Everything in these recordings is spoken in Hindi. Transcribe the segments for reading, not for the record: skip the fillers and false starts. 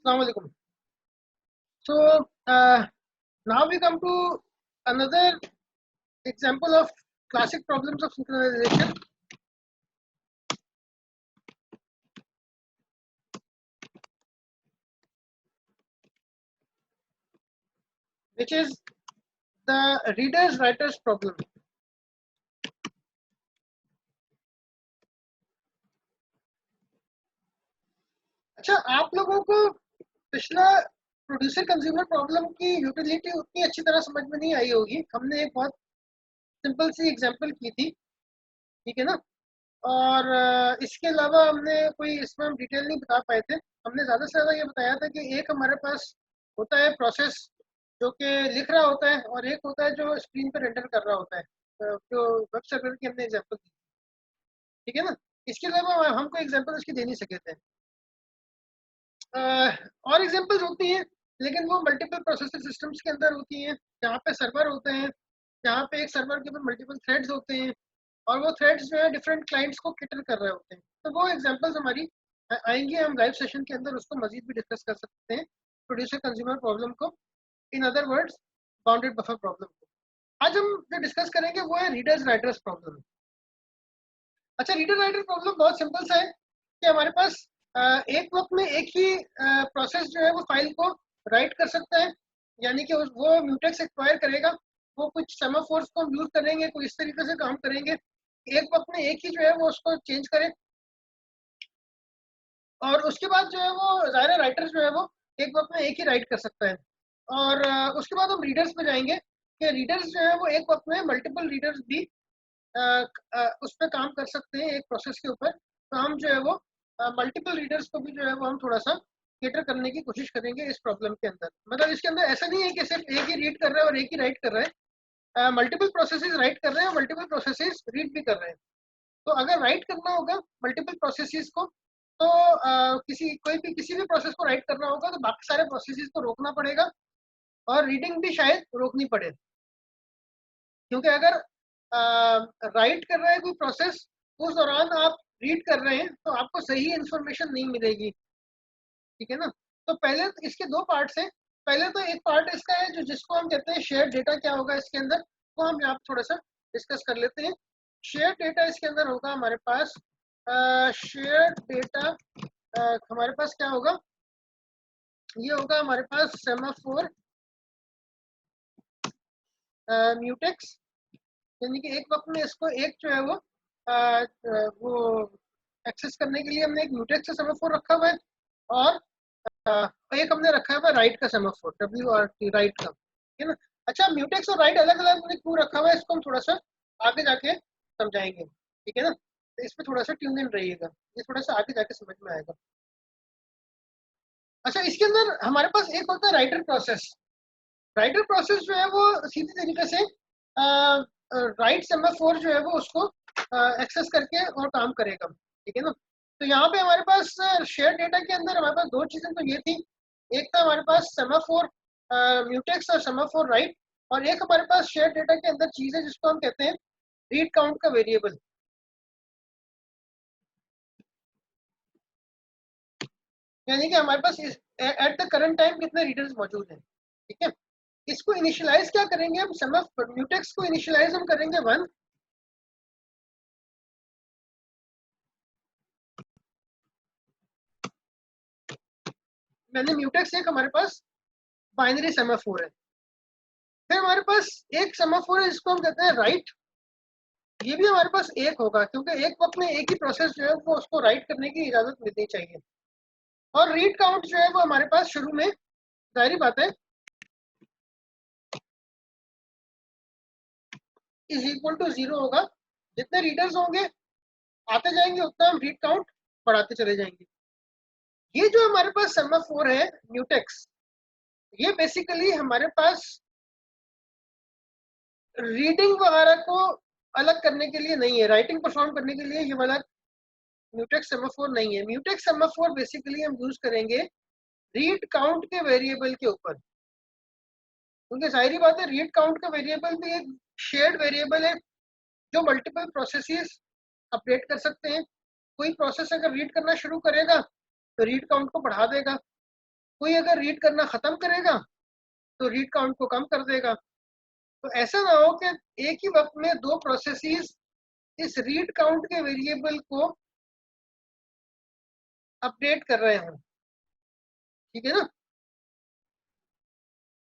Assalamu alaikum. So now we come to another example of classic problems of synchronization, which is the readers writers problem. अच्छा, आप लोगों को पिछला प्रोड्यूसर कंज्यूमर प्रॉब्लम की यूटिलिटी उतनी अच्छी तरह समझ में नहीं आई होगी। हमने एक बहुत सिंपल सी एग्जांपल की थी, ठीक है ना। और इसके अलावा हमने कोई इसमें हम डिटेल नहीं बता पाए थे। हमने ज़्यादा से ज़्यादा ये बताया था कि एक हमारे पास होता है प्रोसेस जो कि लिख रहा होता है, और एक होता है जो स्क्रीन पर रेंडर कर रहा होता है, जो वेब सर्वर की हमने एग्जांपल दी, ठीक है ना। इसके अलावा हम कोई एग्जांपल इसकी दे नहीं सके थे। और एग्जांपल्स होती हैं, लेकिन वो मल्टीपल प्रोसेसर सिस्टम्स के अंदर होती हैं, जहाँ पे सर्वर होते हैं, जहाँ पे एक सर्वर के ऊपर मल्टीपल थ्रेड्स होते हैं, और वो थ्रेड्स जो है डिफरेंट क्लाइंट्स को कैटर कर रहे होते हैं। तो वो एग्जांपल्स हमारी आएंगी, हम लाइव सेशन के अंदर उसको मजीद भी डिस्कस कर सकते हैं, प्रोड्यूसर कंज्यूमर प्रॉब्लम को, in other words bounded buffer problem को। आज हम जो डिस्कस करेंगे वो है रीडर्स राइटर्स प्रॉब्लम। अच्छा, रीडर राइटर प्रॉब्लम बहुत सिंपल सा है कि हमारे पास एक वक्त में एक ही प्रोसेस जो है वो फाइल को राइट कर सकता है, यानी कि वो म्यूटेक्स एक्वायर करेगा, वो कुछ सेमाफोर्स को यूज करेंगे, कोई इस तरीके से काम करेंगे, एक वक्त में एक ही जो है वो उसको चेंज करे, और उसके बाद जो है वो ज़ाहिर राइटर जो है वो एक वक्त में एक ही राइट कर सकता है। और उसके बाद हम रीडर्स पे जाएंगे कि रीडर्स जो है वो एक वक्त में मल्टीपल रीडर्स भी उस पर काम कर सकते हैं एक प्रोसेस के ऊपर। तो हम जो है वो मल्टीपल रीडर्स को भी जो है वो हम थोड़ा सा केटर करने की कोशिश करेंगे इस प्रॉब्लम के अंदर। मतलब इसके अंदर ऐसा नहीं है कि सिर्फ एक ही रीड कर रहा है और एक ही राइट कर रहा है, मल्टीपल प्रोसेसेस राइट कर रहे हैं और मल्टीपल प्रोसेसेस रीड भी कर रहे हैं। तो अगर राइट करना होगा मल्टीपल प्रोसेसेस को, तो किसी भी प्रोसेस को राइट करना होगा तो बाकी सारे प्रोसेसेस को रोकना पड़ेगा, और रीडिंग भी शायद रोकनी पड़े, क्योंकि अगर राइट कर रहा है कोई प्रोसेस, उस दौरान आप रीड कर रहे हैं तो आपको सही इंफॉर्मेशन नहीं मिलेगी, ठीक है ना। तो पहले तो इसके दो पार्ट्स हैं। पहले तो एक पार्ट इसका है जो जिसको हम कहते हैं शेयर डेटा क्या होगा इसके अंदर, तो हम यहाँ थोड़ा सा डिस्कस कर लेते हैं। शेयर डेटा इसके अंदर होगा हमारे पास, शेयर डेटा हमारे पास क्या होगा, ये होगा हमारे पास सेमाफोर म्यूटेक्स, यानी कि एक वक्त में इसको एक जो है वो एक्सेस करने के लिए हमने एक म्यूटेक्स का सेमाफोर रखा हुआ है, और एक हमने रखा है राइट का semaphore, W R T right का, ठीक है ना। अच्छा, म्यूटेक्स और राइट अलग अलग क्यों रखा हुआ है इसको हम थोड़ा सा आगे जाके समझाएंगे, ठीक है ना। तो इस पर थोड़ा सा ट्यून इन रहिएगा, ये थोड़ा सा आगे जाके समझ में आएगा। अच्छा, इसके अंदर हमारे पास एक होता है राइटर प्रोसेस। राइटर प्रोसेस जो है वो सीधी तरीके से राइट सेमाफोर जो है वो उसको एक्सेस करके और काम करेगा, ठीक है ना। तो यहाँ पे हमारे पास शेयर डेटा के अंदर हमारे पास दो चीजें तो ये थी, एक था हमारे पास सेमाफोर म्यूटेक्स और सेमाफोर राइट, और एक हमारे पास शेयर डेटा के अंदर चीज है जिसको हम कहते हैं रीड काउंट का वेरिएबल, यानी कि हमारे पास एट द करंट टाइम कितने रीडर्स मौजूद हैं, ठीक है। इसको इनिशियलाइज क्या करेंगे हम, सेमाफोर म्यूटेक्स को इनिशियलाइज हम करेंगे 1, मैंने म्यूटेक्स एक हमारे पास बाइनरी सेमाफोर है। फिर हमारे पास एक सेमाफोर है जिसको हम कहते हैं राइट, ये भी हमारे पास एक होगा क्योंकि एक वक्त में एक ही प्रोसेस जो है वो उसको राइट करने की इजाजत मिलनी चाहिए। और रीड काउंट जो है वो हमारे पास शुरू में जाहिर बात है इज इक्वल टू 0 होगा, जितने रीडर्स होंगे आते जाएंगे उतना हम रीड काउंट बढ़ाते चले जाएंगे। ये जो हमारे पास सेमाफोर है म्यूटेक्स, ये बेसिकली हमारे पास रीडिंग वगैरह को अलग करने के लिए नहीं है, राइटिंग परफॉर्म करने के लिए ये वाला म्यूटेक्स सेमाफोर नहीं है। म्यूटेक्स सेमाफोर बेसिकली हम यूज करेंगे रीड काउंट के वेरिएबल के ऊपर, क्योंकि जाहिर बात है रीड काउंट का वेरिएबल भी एक शेयर्ड वेरिएबल है जो मल्टीपल प्रोसेसेस अपडेट कर सकते हैं। कोई प्रोसेस अगर रीड करना शुरू करेगा तो रीड काउंट को बढ़ा देगा, कोई अगर रीड करना खत्म करेगा तो रीड काउंट को कम कर देगा। तो ऐसा ना हो कि एक ही वक्त में दो प्रोसेसेस इस रीड काउंट के वेरिएबल को अपडेट कर रहे हों, ठीक है ना।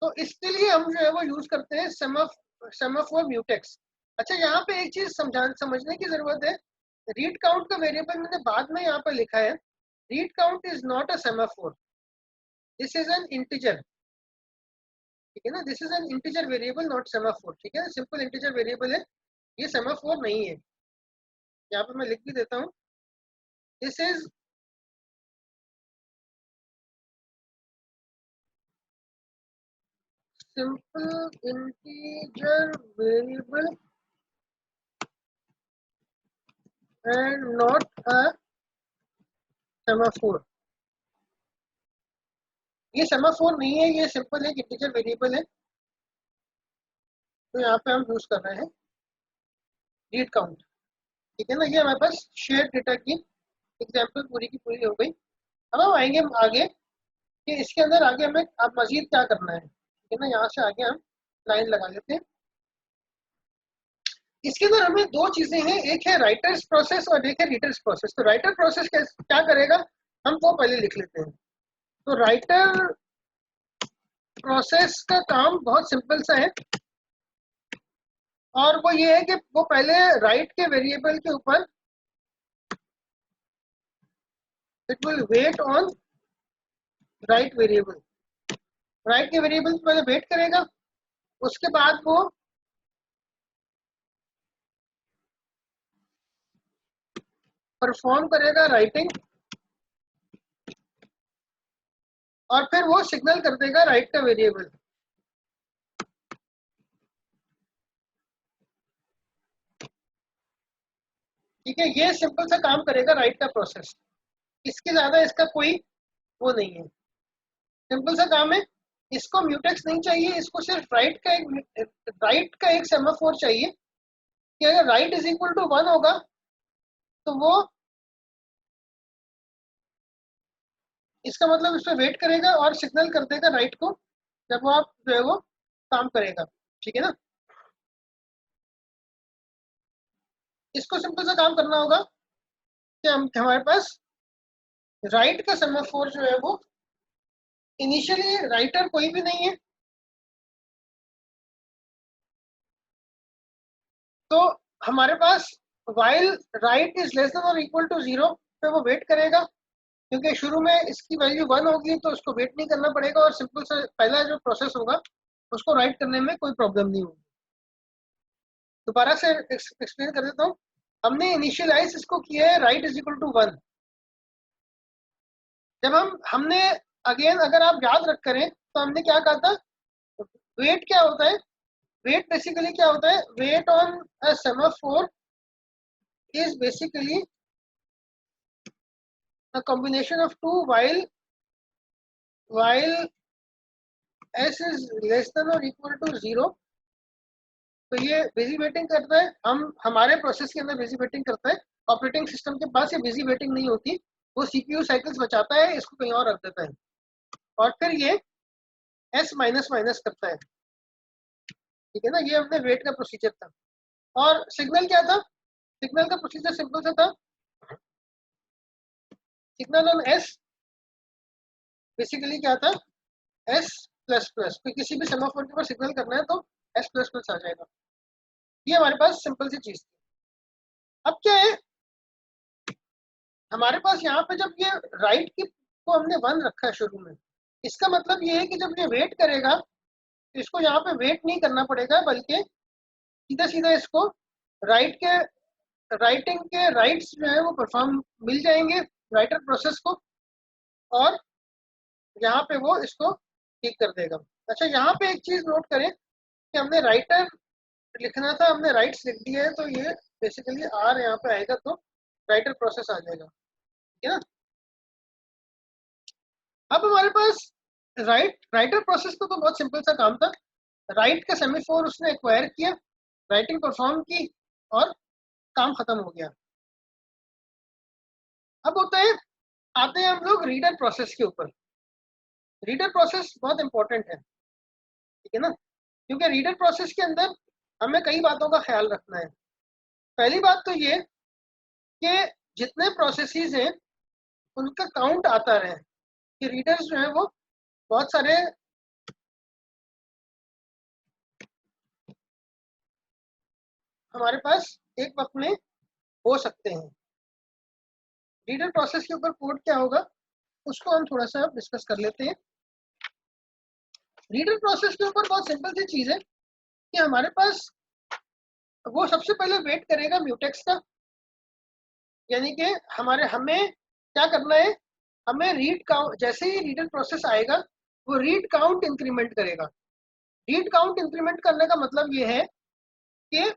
तो इसके लिए हम जो है वो यूज करते हैं सेमाफोर म्यूटेक्स। अच्छा, यहाँ पे एक चीज समझने की जरूरत है। रीड काउंट का वेरिएबल मैंने बाद में यहाँ पे लिखा है। Read count is not a semaphore, this is an integer, ठीक है ना। This is an integer variable, not semaphore, ठीक है। सिंपल इंटीजर वेरिएबल है, ये सेमाफोर नहीं है। यहाँ पे मैं लिख भी देता हूँ, this is simple integer variable and not a semaphore। ये सेमाफोर नहीं है, ये सिंपल एक इंटीजर वेरिएबल है। तो यहाँ पे हम यूज कर रहे हैं रीड काउंट, ठीक है ना। ये हमारे पास शेयर डेटा की एग्जांपल पूरी की पूरी हो गई। अब हम आएंगे आगे कि इसके अंदर आगे हमें अब मजीद क्या करना है, ठीक है ना। यहाँ से आगे हम लाइन लगा लेते हैं। इसके अंदर हमें दो चीजें हैं, एक है राइटर्स प्रोसेस और एक है रीडर्स प्रोसेस। तो राइटर प्रोसेस क्या करेगा, हम वो पहले लिख लेते हैं। तो राइटर प्रोसेस का काम बहुत सिंपल सा है, और वो ये है कि वो पहले राइट के वेरिएबल के ऊपर it will wait on right variable. Right के वेरिएबल पहले वेट करेगा, उसके बाद वो परफॉर्म करेगा राइटिंग, और फिर वो सिग्नल कर देगा राइट का वेरिएबल। ठीक है, ये सिंपल सा काम करेगा राइट का प्रोसेस। इसके ज्यादा इसका कोई वो नहीं है, सिंपल सा काम है। इसको म्यूटेक्स नहीं चाहिए, इसको सिर्फ राइट का एक सेमाफोर चाहिए कि अगर राइट इज इक्वल टू 1 होगा तो वो इसका मतलब इस पर वेट करेगा और सिग्नल कर देगा राइट को जब वो आप जो है वो काम करेगा, ठीक है ना। इसको सिंपल सा काम करना होगा कि हमारे पास राइट का सेमाफोर जो है वो इनिशियली राइटर कोई भी नहीं है, तो हमारे पास while right is less than और इक्वल टू 0 पे वो वेट करेगा, क्योंकि शुरू में इसकी वैल्यू 1 होगी तो उसको वेट नहीं करना पड़ेगा, और सिंपल से पहला जो प्रोसेस होगा उसको राइट करने में कोई प्रॉब्लम नहीं होगी। दोबारा से एक्सप्लेन कर देता हूँ। हमने इनिशियलाइज इसको किया है राइट इज इक्वल टू 1। जब हमने अगेन अगर आप याद रख करें तो हमने क्या कहा था, वेट क्या होता है, वेट बेसिकली क्या होता है, wait on a semaphore is basically a combination of two while s is less than or equal to 0। तो ये बिजी वेटिंग करता है, हम हमारे प्रोसेस के अंदर बिजी वेटिंग करता है। ऑपरेटिंग सिस्टम के पास ये बिजी वेटिंग नहीं होती, वो सीपीयू साइकिल्स बचाता है, इसको कहीं और रख देता है, और फिर ये एस माइनस माइनस करता है, ठीक है ना। ये हमने वेट का प्रोसीजर था। और सिग्नल क्या था, सिग्नल का प्रोसीजर सिंपल सा था, सिग्नल ऑन एस बेसिकली क्या था, एस प्लस प्लस। किसी भी सेमाफोर के ऊपर सिग्नल करना है तो एस प्लस प्लस आ जाएगा। ये हमारे पास सिंपल सी चीज थी। अब क्या है, हमारे पास यहाँ पे जब ये राइट की को हमने 1 रखा है शुरू में, इसका मतलब ये है कि जब ये वेट करेगा तो इसको यहाँ पे वेट नहीं करना पड़ेगा, बल्कि सीधा सीधा इसको राइटिंग के राइट्स जो है वो परफॉर्म मिल जाएंगे राइटर प्रोसेस को, और यहाँ पे वो इसको ठीक कर देगा। अच्छा, यहाँ पे एक चीज नोट करें कि हमने राइटर लिखना था, हमने राइट्स लिख दिया है, तो ये बेसिकली आर यहाँ पे आएगा तो राइटर प्रोसेस आ जाएगा, ठीक है ना। अब हमारे पास राइटर प्रोसेस का तो बहुत सिंपल सा काम था, राइट का सेमीफोर उसने एक्वायर किया, राइटिंग परफॉर्म की, और काम खत्म हो गया। अब होता है, आते हैं हम लोग रीडर प्रोसेस के ऊपर। रीडर प्रोसेस बहुत इंपॉर्टेंट है, ठीक है ना, क्योंकि रीडर प्रोसेस के अंदर हमें कई बातों का ख्याल रखना है। पहली बात तो ये कि जितने प्रोसेसेस हैं उनका काउंट आता रहे, कि रीडर्स जो है वो बहुत सारे हमारे पास एक वक्त में हो सकते हैं। रीडर प्रोसेस के ऊपर कोड क्या होगा उसको हम थोड़ा सा डिस्कस कर लेते हैं। रीडर प्रोसेस के ऊपर बहुत सिंपल सी चीज है कि हमारे पास वो सबसे पहले वेट करेगा म्यूटेक्स का, यानी कि हमें क्या करना है, हमें रीड काउंट, जैसे ही रीडर प्रोसेस आएगा वो रीड काउंट इंक्रीमेंट करेगा। रीड काउंट इंक्रीमेंट करने का मतलब ये है कि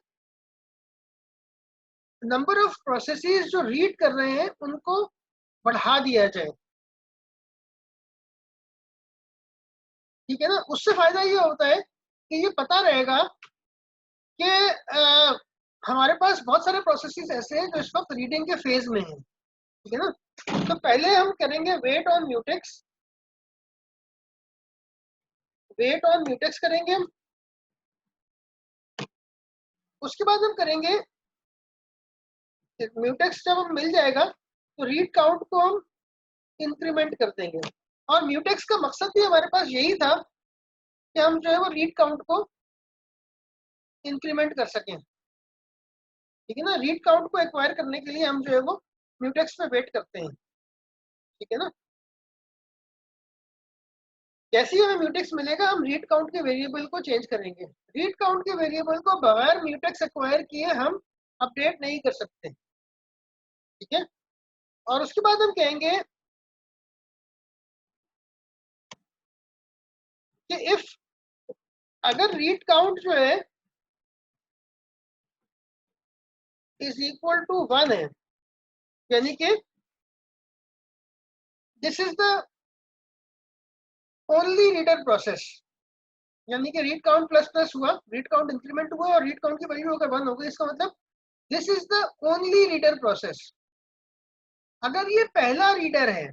नंबर ऑफ प्रोसेसेस जो रीड कर रहे हैं उनको बढ़ा दिया जाए, ठीक है ना। उससे फायदा ये होता है कि ये पता रहेगा कि हमारे पास बहुत सारे प्रोसेसेस ऐसे हैं जो इस वक्त रीडिंग के फेज में हैं, ठीक है ना। तो पहले हम करेंगे वेट ऑन म्यूटेक्स करेंगे हम। उसके बाद हम करेंगे म्यूटेक्स, जब हम मिल जाएगा तो रीड काउंट को हम इंक्रीमेंट कर देंगे। और म्यूटेक्स का मकसद भी हमारे पास यही था कि हम जो है वो रीड काउंट को इंक्रीमेंट कर सकें, ठीक है ना। रीड काउंट को एक्वायर करने के लिए हम जो है वो म्यूटेक्स पे वेट करते हैं, ठीक है ना। जैसे ही हमें म्यूटेक्स मिलेगा हम रीड काउंट के वेरिएबल को चेंज करेंगे। रीड काउंट के वेरिएबल को बगैर म्यूटेक्स एक्वायर किए हम अपडेट नहीं कर सकते, ठीक है। और उसके बाद हम कहेंगे कि इफ, अगर रीड काउंट जो है इज इक्वल टू 1 है, यानी कि this is the only reader process, यानी कि रीड काउंट प्लस प्लस हुआ, रीड काउंट इंक्रीमेंट हुआ और रीड काउंट की वैल्यू अगर 1 हो गई, इसका मतलब this is the only reader process. अगर ये पहला रीडर है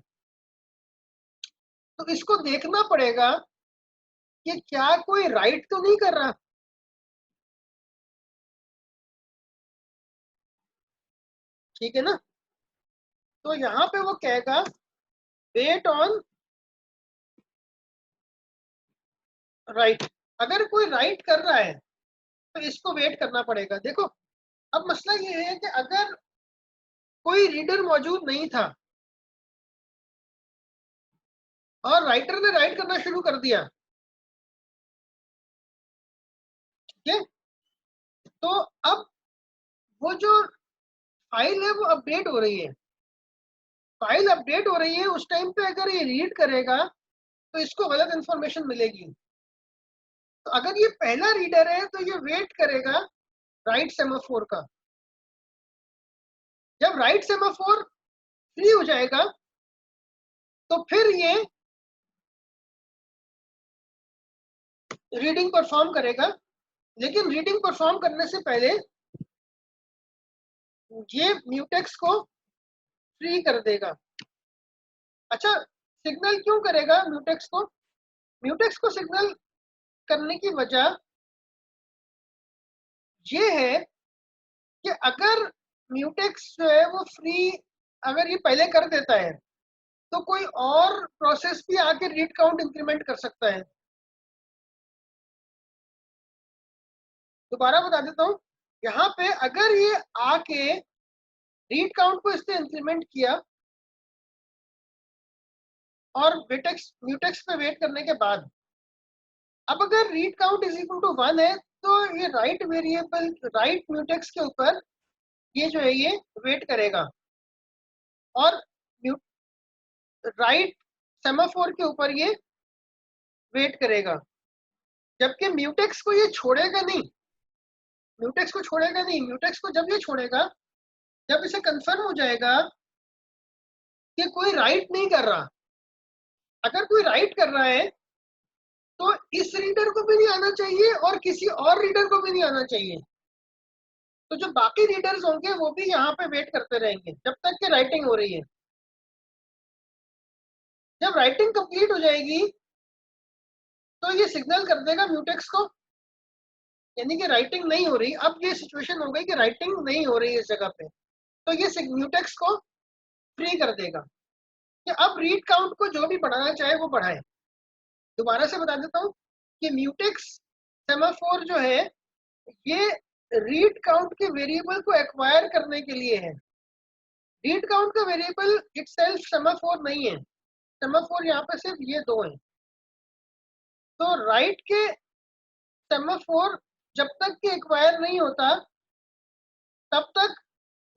तो इसको देखना पड़ेगा कि क्या कोई राइट तो नहीं कर रहा, ठीक है ना। तो यहाँ पे वो कहेगा वेट ऑन राइट। अगर कोई राइट कर रहा है तो इसको वेट करना पड़ेगा। देखो अब मसला ये है कि अगर कोई रीडर मौजूद नहीं था और राइटर ने राइट करना शुरू कर दिया, ठीक है, तो अब वो जो फाइल है वो अपडेट हो रही है, फाइल अपडेट हो रही है, उस टाइम पे अगर ये रीड करेगा तो इसको गलत इंफॉर्मेशन मिलेगी। तो अगर ये पहला रीडर है तो ये वेट करेगा राइट सेमाफोर का। जब राइट सेमाफोर फ्री हो जाएगा तो फिर ये रीडिंग परफॉर्म करेगा, लेकिन रीडिंग परफॉर्म करने से पहले ये म्यूटेक्स को फ्री कर देगा। अच्छा, सिग्नल क्यों करेगा म्यूटेक्स को? म्यूटेक्स को सिग्नल करने की वजह ये है कि अगर म्यूटेक्स जो है वो फ्री अगर ये पहले कर देता है तो कोई और प्रोसेस भी आके रीड काउंट इंक्रीमेंट कर सकता है। दोबारा बता देता हूँ, यहाँ पे अगर ये आके रीड काउंट को इसने इंक्रीमेंट किया और म्यूटेक्स पे वेट करने के बाद, अब अगर read count is equal to 1 है तो ये राइट वेरिएबल राइट म्यूटेक्स के ऊपर ये जो है ये वेट करेगा और राइट सेमाफोर के ऊपर ये वेट करेगा, जबकि म्यूटेक्स को ये छोड़ेगा नहीं। म्यूटेक्स को छोड़ेगा नहीं, म्यूटेक्स को जब ये छोड़ेगा जब इसे कंफर्म हो जाएगा कि कोई राइट नहीं कर रहा। अगर कोई राइट कर रहा है तो इस रीडर को भी नहीं आना चाहिए और किसी और रीडर को भी नहीं आना चाहिए। तो जो बाकी रीडर्स होंगे वो भी यहाँ पे वेट करते रहेंगे जब तक कि राइटिंग हो रही है। जब राइटिंग कंप्लीट हो जाएगी तो ये सिग्नल कर देगा म्यूटेक्स को, यानी कि राइटिंग नहीं हो रही। अब ये सिचुएशन हो गई कि राइटिंग नहीं हो रही है इस जगह पे, तो ये म्यूटेक्स को फ्री कर देगा कि अब रीड काउंट को जो भी बढ़ाना चाहे वो बढ़ाए। दोबारा से बता देता हूँ कि म्यूटेक्स सेमाफोर जो है ये रीड काउंट के वेरिएबल को एक्वायर करने के लिए है। रीड काउंट का वेरिएबल इटसेल्फ सेमाफोर नहीं है, सेमाफोर यहाँ पे सिर्फ ये दो हैं। तो राइट के सेमाफोर जब तक कि एक्वायर नहीं होता तब तक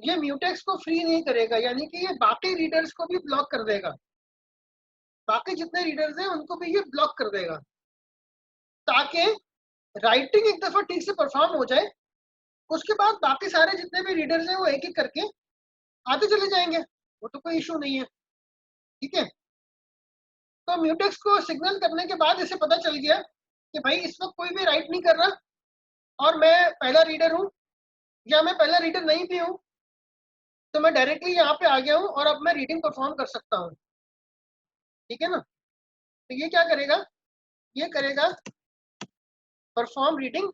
ये म्यूटेक्स को फ्री नहीं करेगा, यानी कि ये बाकी रीडर्स को भी ब्लॉक कर देगा, बाकी जितने रीडर्स हैं उनको भी ये ब्लॉक कर देगा, ताकि राइटिंग एक दफा ठीक से परफॉर्म हो जाए। उसके बाद बाकी सारे जितने भी रीडर्स हैं वो एक एक करके आते चले जाएंगे, वो तो कोई इशू नहीं है। ठीक है, तो म्यूटेक्स को सिग्नल करने के बाद इसे पता चल गया कि भाई इस वक्त कोई भी राइट नहीं कर रहा और मैं पहला रीडर हूँ या मैं पहला रीडर नहीं भी हूँ, तो मैं डायरेक्टली यहाँ पे आ गया हूँ और अब मैं रीडिंग परफॉर्म कर सकता हूँ। ठीक है ना, तो ये क्या करेगा, ये करेगा परफॉर्म रीडिंग,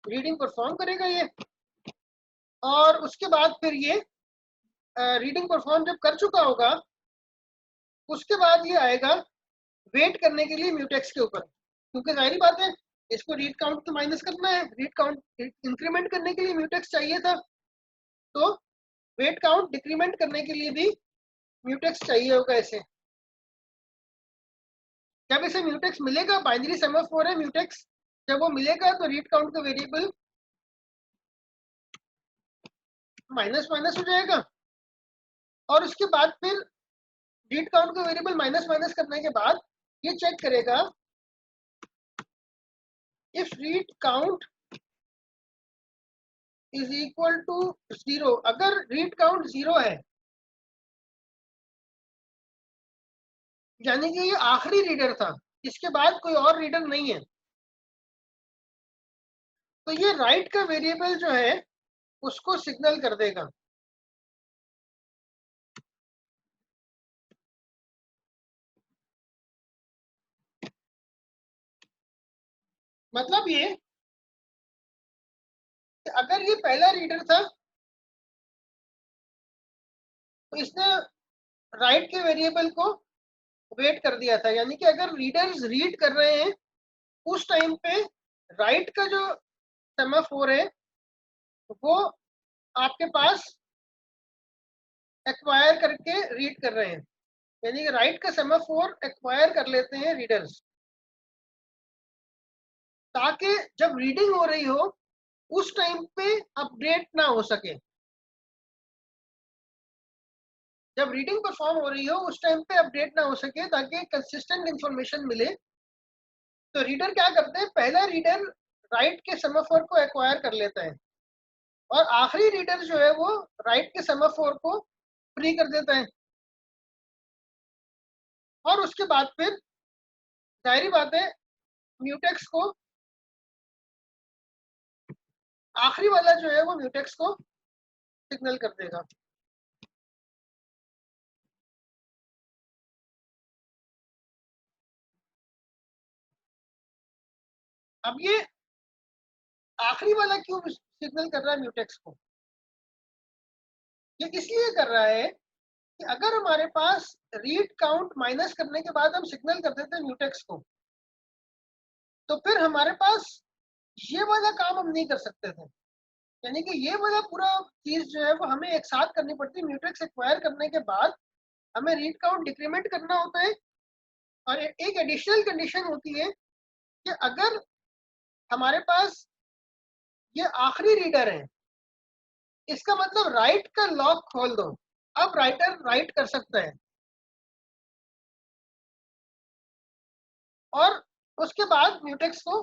रीडिंग परफॉर्म करेगा ये, और उसके बाद फिर ये रीडिंग परफॉर्म जब कर चुका होगा उसके बाद ये आएगा वेट करने के लिए म्यूटेक्स के ऊपर, क्योंकि जाहिर बात है इसको रीड काउंट तो माइनस करना है, रीड काउंट इंक्रीमेंट करने के लिए म्यूटेक्स चाहिए था, तो वेट काउंट डिक्रीमेंट करने के लिए भी म्यूटेक्स चाहिए होगा इसे। जब इसे म्यूटेक्स मिलेगा, बाइनरी सेमाफोर है म्यूटेक्स, जब वो मिलेगा तो रीड काउंट का वेरिएबल माइनस माइनस हो जाएगा, और उसके बाद फिर रीड काउंट का वेरिएबल माइनस माइनस करने के बाद ये चेक करेगा if read count is equal to 0। अगर रीड काउंट 0 है यानी कि ये आखिरी रीडर था, इसके बाद कोई और रीडर नहीं है, तो ये राइट का वेरिएबल जो है उसको सिग्नल कर देगा। मतलब ये कि अगर ये पहला रीडर था तो इसने राइट के वेरिएबल को वेट कर दिया था, यानी कि अगर रीडर्स रीड कर रहे हैं उस टाइम पे राइट का जो सेमाफोर है वो आपके पास एक्वायर करके रीड कर रहे हैं, यानी कि राइट का सेमाफोर एक्वायर कर लेते हैं रीडर्स, ताकि जब रीडिंग हो रही हो उस टाइम पे अपडेट ना हो सके। जब रीडिंग परफॉर्म हो रही हो उस टाइम पे अपडेट ना हो सके, ताकि कंसिस्टेंट इंफॉर्मेशन मिले। तो रीडर क्या करते हैं, पहला रीडर राइट के सेमाफोर को एक्वायर कर लेता है और आखिरी रीडर जो है वो राइट के सेमाफोर को फ्री कर देता है, और उसके बाद फिर जाहिर बात है म्यूटेक्स को, आखिरी वाला जो है वो म्यूटेक्स को सिग्नल कर देगा। अब ये आखिरी वाला क्यों सिग्नल कर रहा है म्यूटेक्स को, ये इसलिए कर रहा है कि अगर हमारे पास रीड काउंट माइनस करने के बाद हम सिग्नल कर देते हैं म्यूटेक्स को, तो फिर हमारे पास ये वाला काम हम नहीं कर सकते थे, यानी कि ये वाला पूरा चीज जो है वो हमें एक साथ करनी पड़ती है। म्यूटेक्स एक्वायर करने के बाद हमें रीड काउंट डिक्रीमेंट करना होता है, और एक एडिशनल कंडीशन होती है कि अगर हमारे पास ये आखिरी रीडर है, इसका मतलब राइट का लॉक खोल दो, अब राइटर राइट कर सकता है, और उसके बाद म्यूटेक्स को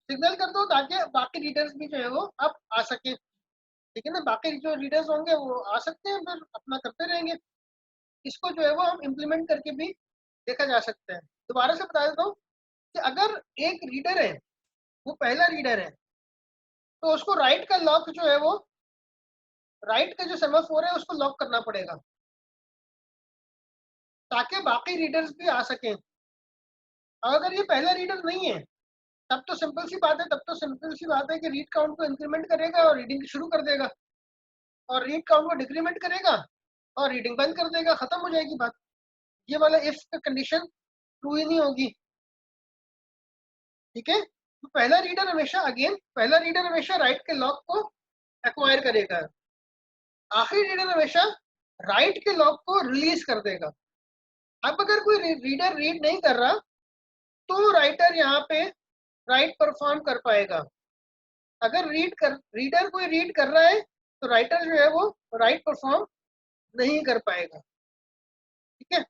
सिग्नल कर दो ताकि बाकी रीडर्स भी जो है वो अब आ सके। ठीक है ना, बाकी जो रीडर्स होंगे वो आ सकते हैं, फिर अपना करते रहेंगे। इसको जो है वो हम इम्प्लीमेंट करके भी देखा जा सकता है। दोबारा से बता देता हूँ कि अगर एक रीडर है, वो पहला रीडर है, तो उसको राइट का लॉक जो है वो राइट का जो सेमाफोर है उसको लॉक करना पड़ेगा ताकि बाकी रीडर्स भी आ सकें। अगर ये पहला रीडर नहीं है तब तो सिंपल सी बात है, तब तो सिंपल सी बात है कि रीड काउंट को इंक्रीमेंट करेगा और रीडिंग शुरू कर देगा, और रीड काउंट को डिक्रीमेंट करेगा और रीडिंग बंद कर देगा, खत्म हो जाएगी बात। ये वाला इफ कंडीशन ट्रू ही नहीं होगी। ठीक है, तो पहला रीडर हमेशा राइट के लॉक को एक्वायर करेगा, आखिरी रीडर हमेशा राइट के लॉक को रिलीज कर देगा। अब अगर कोई रीडर रीड नहीं कर रहा तो राइटर यहाँ पे राइट परफॉर्म कर पाएगा। अगर रीडर कोई रीड कर रहा है तो राइटर जो है वो राइट परफॉर्म नहीं कर पाएगा। ठीक है,